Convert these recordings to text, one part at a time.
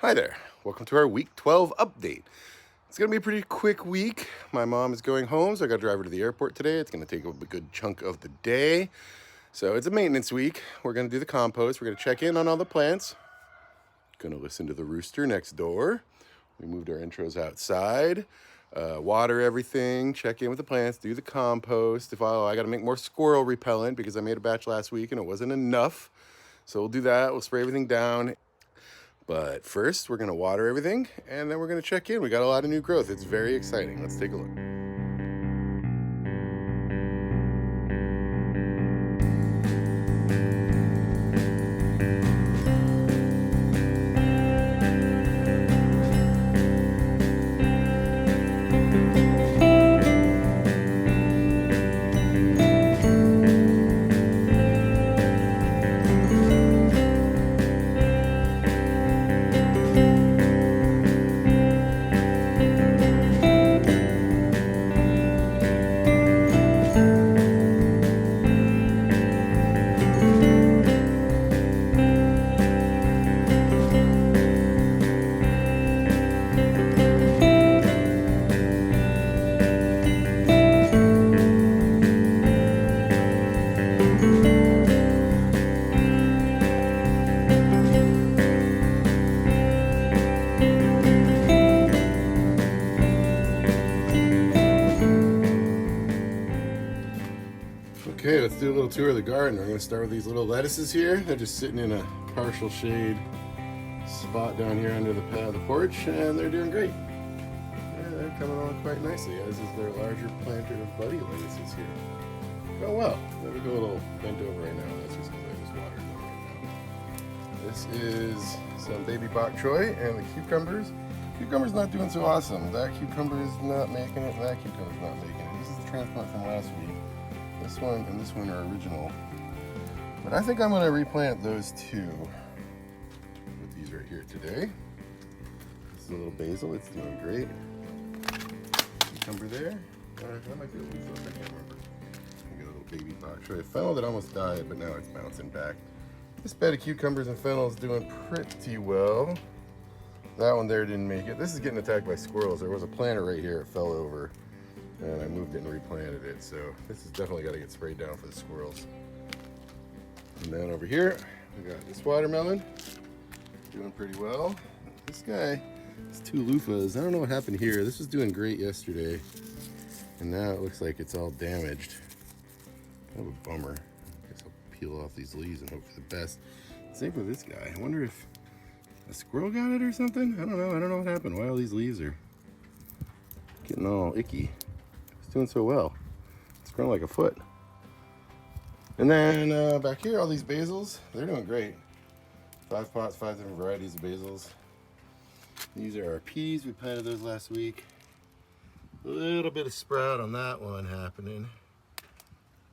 Hi there, welcome to our week 12 update. It's gonna be a pretty quick week. My mom is going home, so I gotta drive her to the airport today. It's gonna take a good chunk of the day. So it's a maintenance week. We're gonna do the compost. We're gonna check in on all the plants. Gonna listen to the rooster next door. We moved our intros outside. Water everything, check in with the plants, do the compost. I gotta make more squirrel repellent because I made a batch last week and it wasn't enough. So we'll do that, we'll spray everything down. But first, we're gonna water everything, and then we're gonna check in. We got a lot of new growth. It's very exciting. Let's take a look. Okay, let's do a little tour of the garden. We're gonna start with these little lettuces here. They're just sitting in a partial shade spot down here under the porch, and they're doing great. Yeah, they're coming along quite nicely, as is their larger planter of buddy lettuces here. Oh well, they look a little bent over right now. That's just because I just watered them right now. This is some baby bok choy and the cucumbers. Cucumber's not doing so awesome. That cucumber is not making it, and that cucumber's not making it. This is the transplant from last week. This one and this one are original. But I think I'm going to replant those two with these right here today. This is a little basil. It's doing great. Cucumber there. That might be a little I can't remember. We got a little baby bok choy. Fennel that almost died, but now it's bouncing back. This bed of cucumbers and fennel is doing pretty well. That one there didn't make it. This is getting attacked by squirrels. There was a planter right here. It fell over. And I moved it and replanted it, so this has definitely got to get sprayed down for the squirrels. And then over here, we got this watermelon, doing pretty well. This guy, it's two loofahs. I don't know what happened here. This was doing great yesterday, and now it looks like it's all damaged. Kind of a bummer. I guess I'll peel off these leaves and hope for the best. Same with this guy. I wonder if a squirrel got it or something. I don't know. I don't know what happened. Why all these leaves are getting all icky. Doing so well. It's growing like a foot. And then back here, all these basils, they're doing great. 5 pots, 5 different varieties of basils. These are our peas. We planted those last week. A little bit of sprout on that one happening.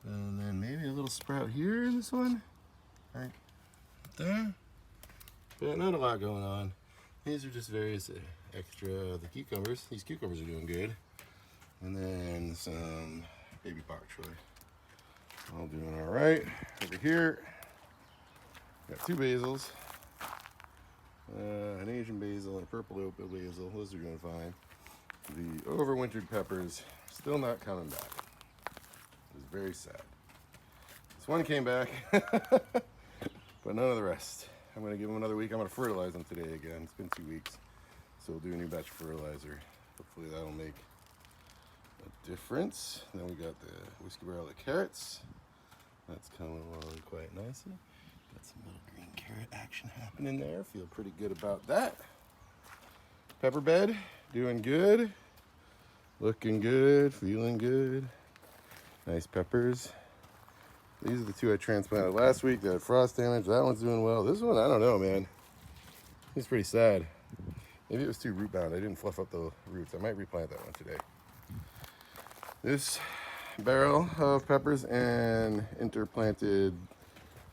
And then maybe a little sprout here in this one. Right there. But not a lot going on. These are just various extra, the cucumbers. These cucumbers are doing good. And then some baby bok choy. All doing all right. Over here, got 2 basils. An Asian basil and a purple opal basil. Those are doing fine. The overwintered peppers still not coming back. It's very sad. This one came back, but none of the rest. I'm going to give them another week. I'm going to fertilize them today again. It's been 2 weeks, so we'll do a new batch of fertilizer. Hopefully that'll make a difference. Then we got the whiskey barrel of carrots. That's coming along quite nicely. Got some little green carrot action happening there. Feel pretty good about that. Pepper bed, doing good. Looking good, feeling good. Nice peppers. These are the 2 I transplanted last week that had frost damage. That one's doing well. This one, I don't know, man. It's pretty sad. Maybe it was too root bound. I didn't fluff up the roots. I might replant that one today. This barrel of peppers and interplanted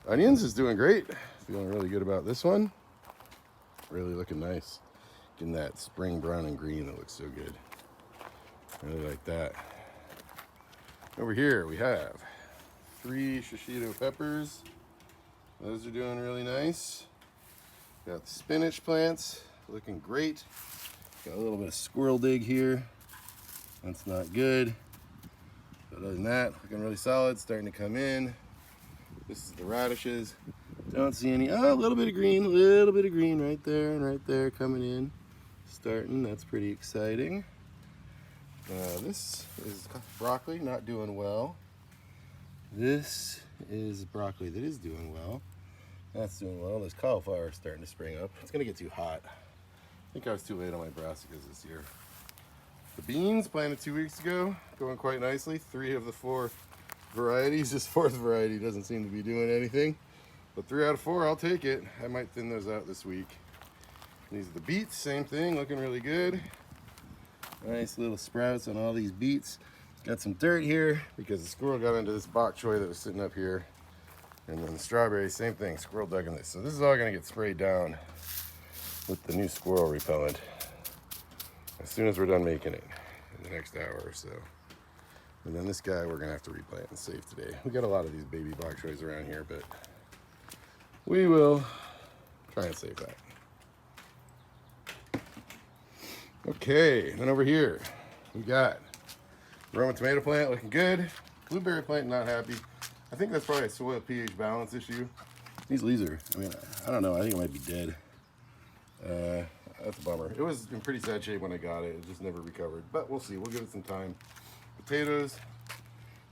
onions is doing great. Feeling really good about this one. Really looking nice. Getting that spring brown and green that looks so good. Really like that. Over here we have 3 shishito peppers. Those are doing really nice. Got the spinach plants. looking great. Got a little bit of squirrel dig here. That's not good. But other than that, looking really solid, starting to come in. This is the radishes. Don't see any, oh, a little bit of green right there and right there coming in. Starting, that's pretty exciting. This is broccoli, not doing well. This is broccoli that is doing well. That's doing well. This cauliflower is starting to spring up. It's gonna get too hot. I think I was too late on my brassicas this year. The beans planted 2 weeks ago, going quite nicely. 3 of the 4 varieties. This 4th variety doesn't seem to be doing anything. But 3 out of 4, I'll take it. I might thin those out this week. These are the beets, same thing, looking really good. Nice little sprouts on all these beets. Got some dirt here because the squirrel got into this bok choy that was sitting up here. And then the strawberries, same thing, squirrel dug in this. So this is all gonna get sprayed down with the new squirrel repellent as soon as we're done making it in the next hour or so. And then this guy we're gonna have to replant and save today. We got a lot of these baby bok choys around here, but we will try and save that. Okay, and then over here we got Roman tomato plant looking good. Blueberry plant not happy. I think that's probably a soil pH balance issue. These leaves are, I mean, I don't know, I think it might be dead. That's a bummer. It was in pretty sad shape when I got it. It just never recovered, but we'll see. We'll give it some time. Potatoes,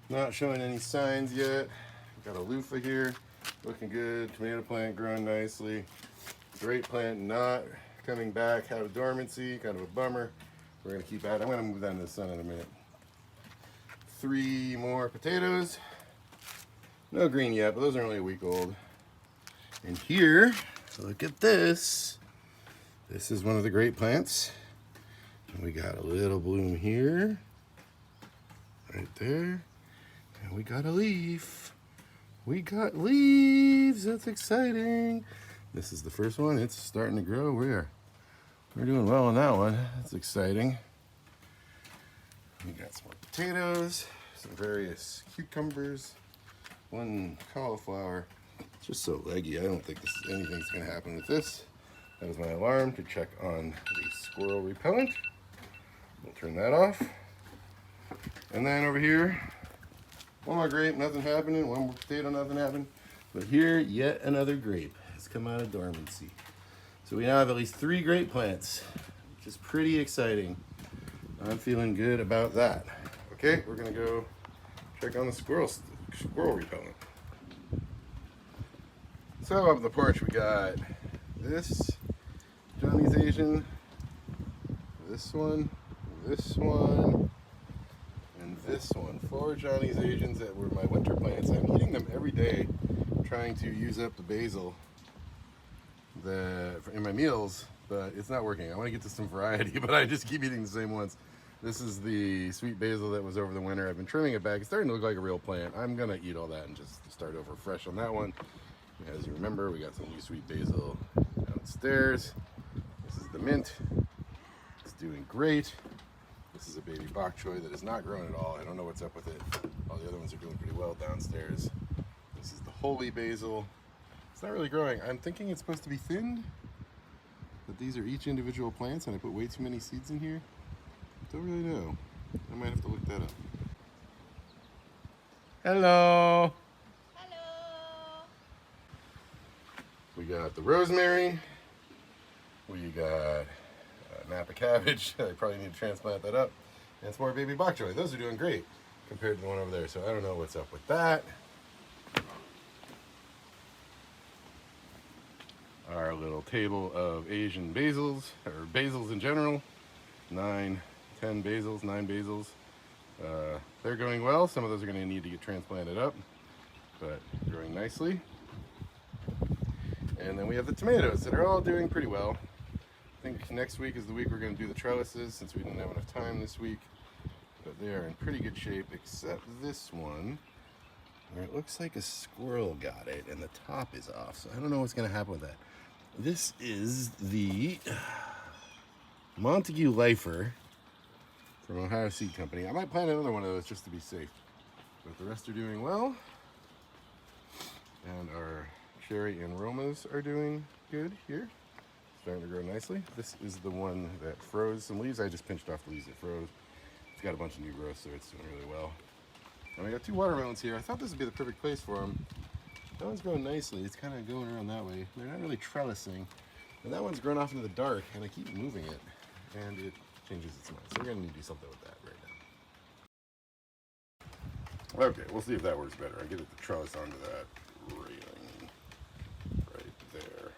not showing any signs yet. Got a loofah here, looking good. Tomato plant growing nicely. Grape plant not coming back out of dormancy, kind of a bummer. We're gonna keep at it. I'm gonna move that into the sun in a minute. 3 more potatoes. No green yet, but those are only a week old. And here, look at this. This is one of the grape plants. And we got a little bloom here, right there. And we got a leaf. We got leaves, that's exciting. This is the first one, it's starting to grow. We're doing well on that one, that's exciting. We got some more potatoes, some various cucumbers, 1 cauliflower. It's just so leggy, I don't think anything's gonna happen with this. That was my alarm to check on the squirrel repellent. We'll turn that off. And then over here, 1 more grape, nothing happening. 1 more potato, nothing happened. But here, yet another grape has come out of dormancy. So we now have at least 3 grape plants, which is pretty exciting. I'm feeling good about that. Okay, we're gonna go check on the squirrel repellent. So up on the porch we got this Johnny's Asian, this one, and this one. 4 Johnny's Asians that were my winter plants. I'm eating them every day, trying to use up the basil in my meals, but it's not working. I want to get to some variety, but I just keep eating the same ones. This is the sweet basil that was over the winter. I've been trimming it back. It's starting to look like a real plant. I'm gonna eat all that and just start over fresh on that one. As you remember, we got some new sweet basil downstairs. This is the mint. It's doing great. This is a baby bok choy that is not growing at all. I don't know what's up with it. All the other ones are doing pretty well downstairs. This is the holy basil. It's not really growing. I'm thinking it's supposed to be thinned, but these are each individual plants and I put way too many seeds in here. Don't really know. I might have to look that up. Hello. Hello. We got the rosemary. We got Napa cabbage. I probably need to transplant that up. And some more baby bok choy. Those are doing great compared to the one over there. So I don't know what's up with that. Our little table of Asian basils, or basils in general. 9 basils. They're going well. Some of those are going to need to get transplanted up, but growing nicely. And then we have the tomatoes that are all doing pretty well. I think next week is the week we're going to do the trellises since we didn't have enough time this week. But they are in pretty good shape, except this one, where it looks like a squirrel got it and the top is off. So I don't know what's going to happen with that. This is the Montague Lifer from Ohio Seed Company. I might plant another one of those just to be safe. But the rest are doing well. And our cherry and Romas are doing good here. starting to grow nicely. This is the one that froze some leaves. I just pinched off the leaves that froze. It's got a bunch of new growth, so it's doing really well. And we got 2 watermelons here. I thought this would be the perfect place for them. That one's growing nicely. It's kind of going around that way. They're not really trellising. And that one's grown off into the dark, and I keep moving it, and it changes its mind. So we're going to need to do something with that right now. Okay, we'll see if that works better. I get it the trellis onto that railing right there.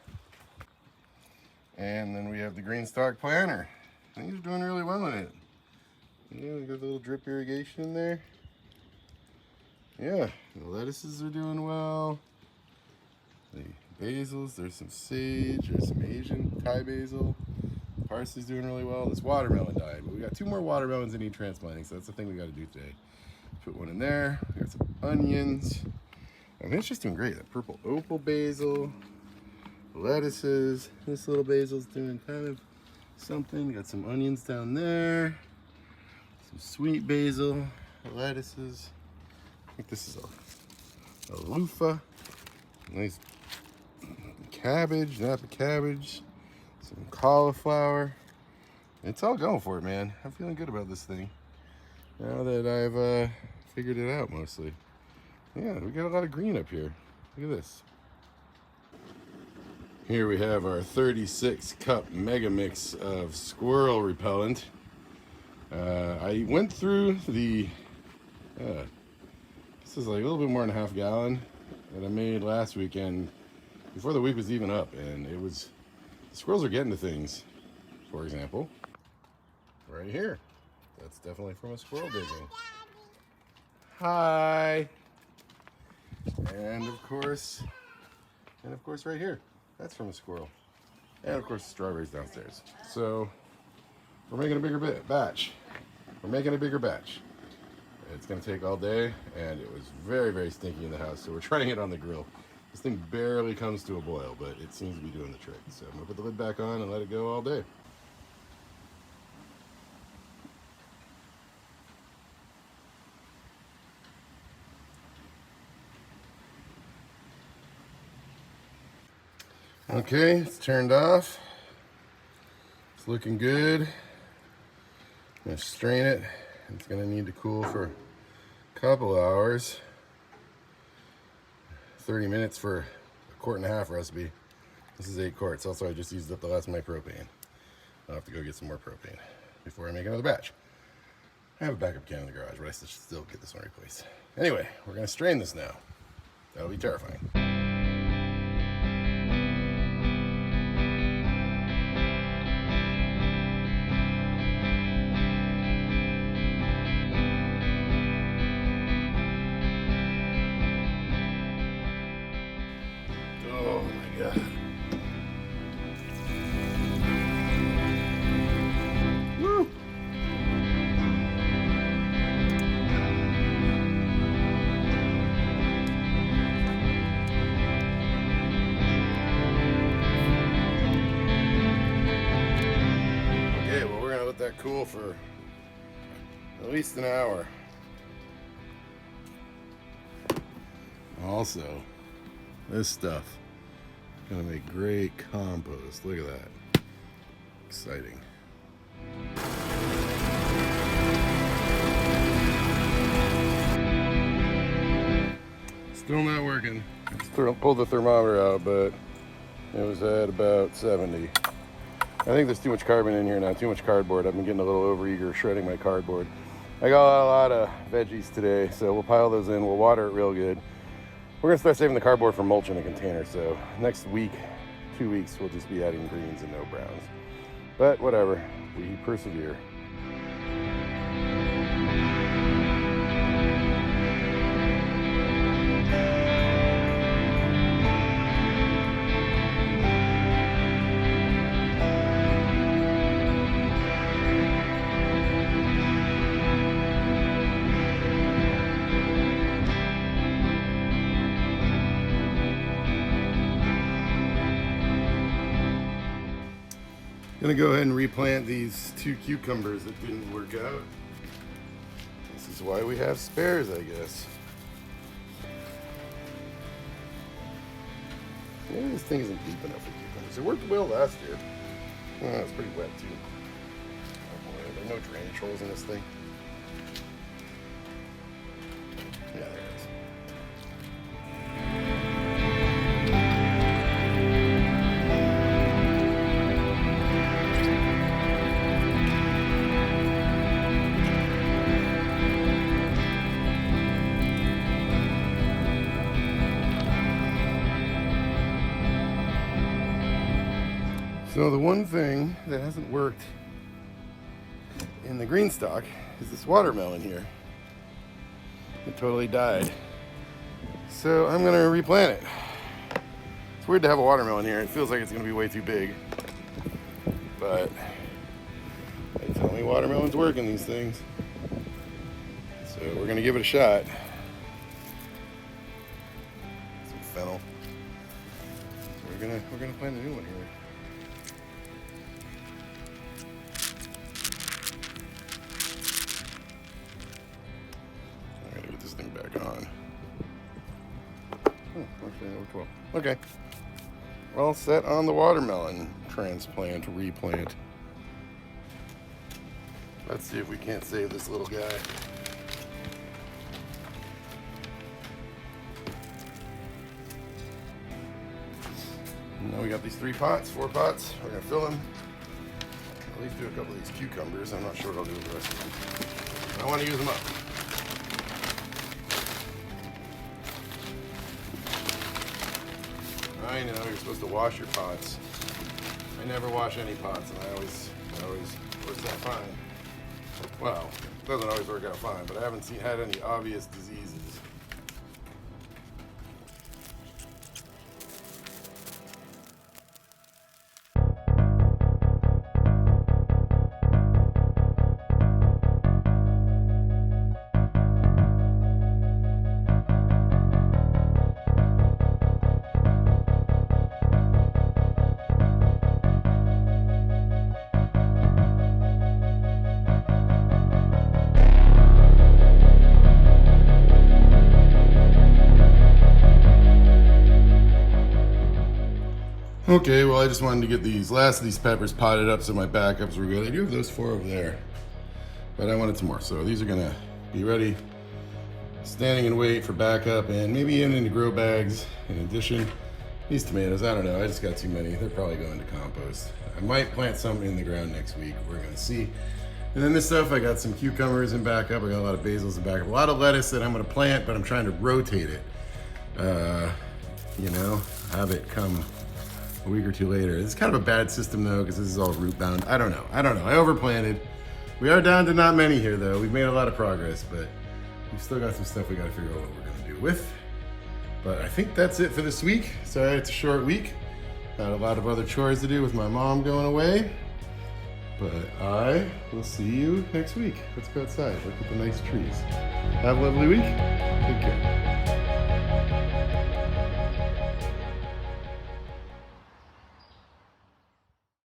And then we have the green stalk planter. Things are doing really well in it. Yeah, we got a little drip irrigation in there. Yeah, the lettuces are doing well. The basils, there's some sage, there's some Asian Thai basil. Parsley's doing really well. This watermelon died, but we got 2 more watermelons that need transplanting, so that's the thing we got to do today. Put one in there. We got some onions. I mean, it's just doing great. That purple opal basil, lettuces. This little basil's doing kind of something. Got some onions down there. Some sweet basil, lettuces. I think this is a loofah. Nice cabbage, napa cabbage, some cauliflower. It's all going for it, man. I'm feeling good about this thing now that I've figured it out mostly. Yeah, we got a lot of green up here. Look at this. Here we have our 36 cup mega mix of squirrel repellent. I went through the this is like a little bit more than a half gallon that I made last weekend before the week was even up, and it was, the squirrels are getting to things. For example, right here. That's definitely from a squirrel digging. Hi. And of course right here. That's from a squirrel. And of course strawberries downstairs. So we're making a bigger batch. We're making a bigger batch. It's gonna take all day, and it was very, very stinky in the house, so we're trying it on the grill. This thing barely comes to a boil, but it seems to be doing the trick. So I'm gonna put the lid back on and let it go all day. Okay, it's turned off. It's looking good. I'm gonna strain it. It's gonna need to cool for a couple hours. 30 minutes for a 1.5 quart recipe. This is 8 quarts. Also, I just used up the last of my propane. I'll have to go get some more propane before I make another batch. I have a backup can in the garage, but I should still get this one replaced. Anyway, we're gonna strain this now. That'll be terrifying. Oh my God. Woo! Okay, well, we're gonna let that cool for at least an hour. Also, this stuff gonna make great compost. Look at that. Exciting. Still not working. Pulled the thermometer out, but it was at about 70. I think there's too much carbon in here now, too much cardboard. I've been getting a little overeager shredding my cardboard. I got a lot of veggies today, so we'll pile those in. We'll water it real good. We're gonna start saving the cardboard for mulch in a container, so next week, 2 weeks, we'll just be adding greens and no browns. But whatever, we persevere. Gonna go ahead and replant these 2 cucumbers that didn't work out. This is why we have spares, I guess. Maybe this thing isn't deep enough for cucumbers. It worked well last year. It's pretty wet too. Oh boy, are there no drainage holes in this thing? Yeah, there it is. So the one thing that hasn't worked in the green stock is this watermelon here. It totally died. So I'm gonna replant it. It's weird to have a watermelon here. It feels like it's gonna be way too big. But they tell me watermelons work in these things. So we're gonna give it a shot. Some fennel. So we're gonna plant a new one here. Thing back on. Oh, actually that worked well. Okay. All set on the watermelon transplant, replant. Let's see if we can't save this little guy. Now we got these 4 pots. We're gonna fill them. At least do a couple of these cucumbers. I'm not sure what I'll do with the rest of them. I want to use them up. I know you're supposed to wash your pots. I never wash any pots, and I always works out fine. Well, it doesn't always work out fine, but I haven't had any obvious diseases. Okay, well I just wanted to get these last of these peppers potted up so my backups were good. I do have those 4 over there, but I wanted some more. So these are gonna be ready, standing in wait for backup, and maybe even into grow bags. In addition, these tomatoes, I don't know, I just got too many. They're probably going to compost. I might plant some in the ground next week. We're gonna see. And then this stuff, I got some cucumbers in backup. I got a lot of basils in backup. A lot of lettuce that I'm gonna plant, but I'm trying to rotate it. You know, have it come a week or 2 later. It's kind of a bad system though, because this is all root bound. I don't know. I overplanted. We are down to not many here though. We've made a lot of progress, but we've still got some stuff we got to figure out what we're gonna do with. But I think that's it for this week. Sorry, it's a short week. Got a lot of other chores to do with my mom going away. But I will see you next week. Let's go outside. Look at the nice trees. Have a lovely week. Take care.